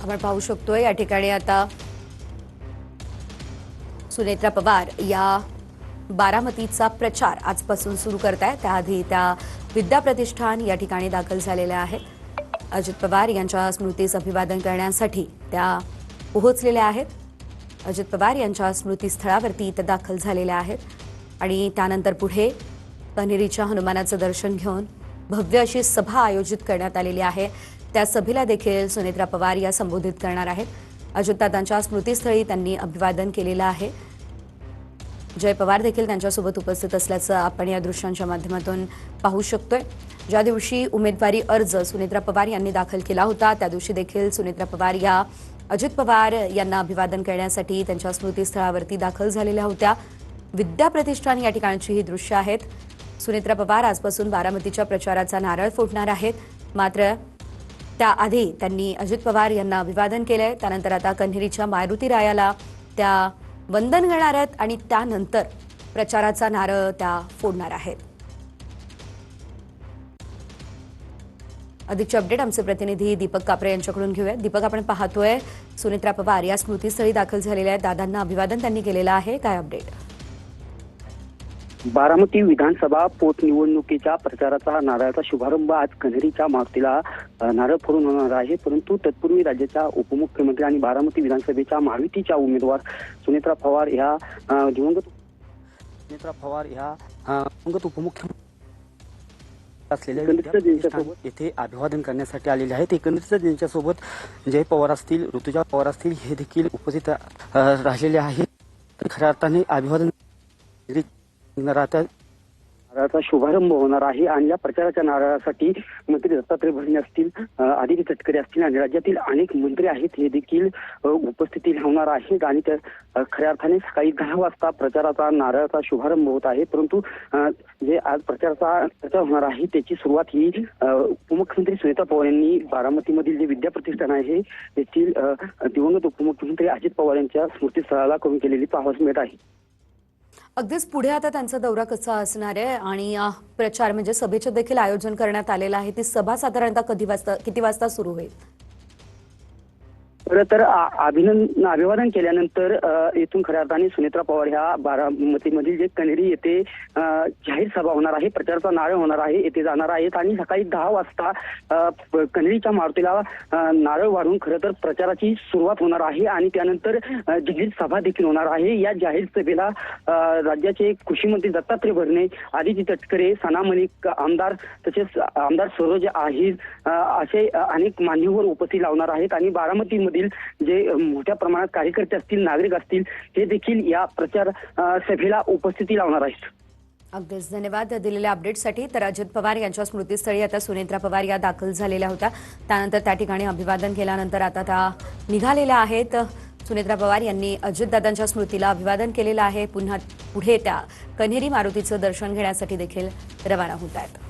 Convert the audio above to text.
आपण पाहू शकतोय या ठिकाणी आता सुनेत्रा पवार या बारामतीचा प्रचार आजपासून सुरू करतायत। त्याआधी त्या विद्या प्रतिष्ठान या ठिकाणी दाखल झालेल्या आहेत। अजित पवार यांच्या स्मृतीस अभिवादन करण्यासाठी त्या पोहोचलेल्या आहेत। अजित पवार यांच्या स्मृतीस्थळावरती ते दाखल झालेल्या आहेत आणि त्यानंतर पुढे कन्हेरीच्या हनुमानाचं दर्शन घेऊन भव्य अशी सभा आयोजित करण्यात आलेली आहे। त्या सभेला देखील सुनेत्रा पवार या संबोधित करणार आहेत। अजितदादांच्या स्मृतीस्थळी त्यांनी अभिवादन केलेलं आहे। जय पवार देखील त्यांच्यासोबत उपस्थित असल्याचं आपण या दृश्यांच्या माध्यमातून पाहू शकतोय। ज्या दिवशी उमेदवारी अर्ज सुनेत्रा पवार यांनी दाखल केला होता त्या दिवशी देखील सुनेत्रा पवार या अजित पवार यांना अभिवादन करण्यासाठी त्यांच्या स्मृतीस्थळावरती दाखल झालेल्या होत्या। विद्या प्रतिष्ठान या ठिकाणची ही दृश्य आहेत। सुनेत्रा पवार आजपासून बारामतीच्या प्रचाराचा नारळ फोडणार आहेत, मात्र त्याआधी त्यांनी अजित पवार यांना अभिवादन केलंय। त्यानंतर आता कन्हेरीच्या मारुती रायाला त्या वंदन करणार आहेत आणि त्यानंतर प्रचाराचा नारळ त्या फोडणार आहेत। अधिकचे अपडेट आमचे प्रतिनिधी दीपक कापरे यांच्याकडून घेऊया। दीपक, आपण पाहतोय सुनेत्रा पवार या स्मृतीस्थळी दाखल झालेल्या आहेत, दादांना अभिवादन त्यांनी केलेलं आहे, काय अपडेट? बारामती विधानसभा पोटनिवडणुकीच्या प्रचाराचा नारळाचा शुभारंभ आज कन्हेरीच्या मारुतीला नारळ फोडून होणार आहे। परंतु तत्पूर्वी राज्याच्या उपमुख्यमंत्री आणि बारामती विधानसभेच्या महायुतीच्या उमेदवार सुनेत्रा पवार ह्या दिवंगत उपमुख्यमंत्री असलेल्या येथे अभिवादन करण्यासाठी आलेले आहेत। एकंदरीत त्यांच्यासोबत जय पवार असतील, ऋतुजा पवार असतील हे देखील उपस्थित राहिलेले आहेत। खऱ्या अर्थाने अभिवादन नारळाचा शुभारंभ होणार आहे आणि या प्रचाराच्या नारळासाठी मंत्री दत्तात्रय भरणे असतील, आदिती तटकरे असतील आणि राज्यातील अनेक मंत्री आहेत हे देखील उपस्थिती लावणार आहेत आणि त्या खऱ्या अर्थाने सकाळी 10 वाजता प्रचाराचा नारळाचा शुभारंभ होत आहे। परंतु जे आज प्रचार होणार आहे त्याची सुरुवात ही उपमुख्यमंत्री सुनेत्रा पवार यांनी बारामतीमधील जे विद्या प्रतिष्ठान आहे तेथील दिवंगत उपमुख्यमंत्री अजित पवार यांच्या स्मृतीस्थळाला करून केलेली पाहावयास मिळत आहे। अगदीच पुढे आता त्यांचा दौरा कसा असणार आहे आणि प्रचार म्हणजे सभेचे देखील आयोजन करण्यात आलेलं आहे, ती सभा साधारणतः किती वाजता सुरू होईल? तर अभिवादन केल्यानंतर येथून खऱ्या अर्थाने सुनेत्रा पवार ह्या बारामतीमधील जे कन्हेरी येथे जाहीर सभा होणार आहे, प्रचाराचा नारळ होणार आहे, येथे जाणार आहेत आणि सकाळी 10 वाजता कन्हेरीच्या मारुतीला नारळ वाढून खरं तर प्रचाराची सुरुवात होणार आहे आणि त्यानंतर जाहीर सभा देखील होणार आहे। या जाहीर सभेला राज्याचे कृषी मंत्री दत्तात्रय भरणे, आदिती तटकरे, सना मलिक आमदार, तसेच आमदार सरोज आहिर असे अनेक मान्यवर उपस्थित लावणार आहेत आणि बारामतीमध्ये जे मोठ्या प्रमाणात कार्यकर्ते असतील, नागरिक असतील हे देखील या प्रचार सभेला उपस्थिती लावणार आहेत। अगदीच धन्यवाद दिलेल्या अपडेटसाठी। तर अजित पवार यांच्या स्मृतीस्थळी आता सुनेत्रा पवार या दाखल झालेल्या होत्या, त्यानंतर त्या ठिकाणी अभिवादन केल्यानंतर आता त्या निघालेल्या आहेत। सुनेत्रा पवार यांनी अजितदादांच्या स्मृतीला अभिवादन केलेलं आहे। पुढे त्या कन्हेरी मारुतीचं दर्शन घेण्यासाठी देखील रवाना होत आहेत।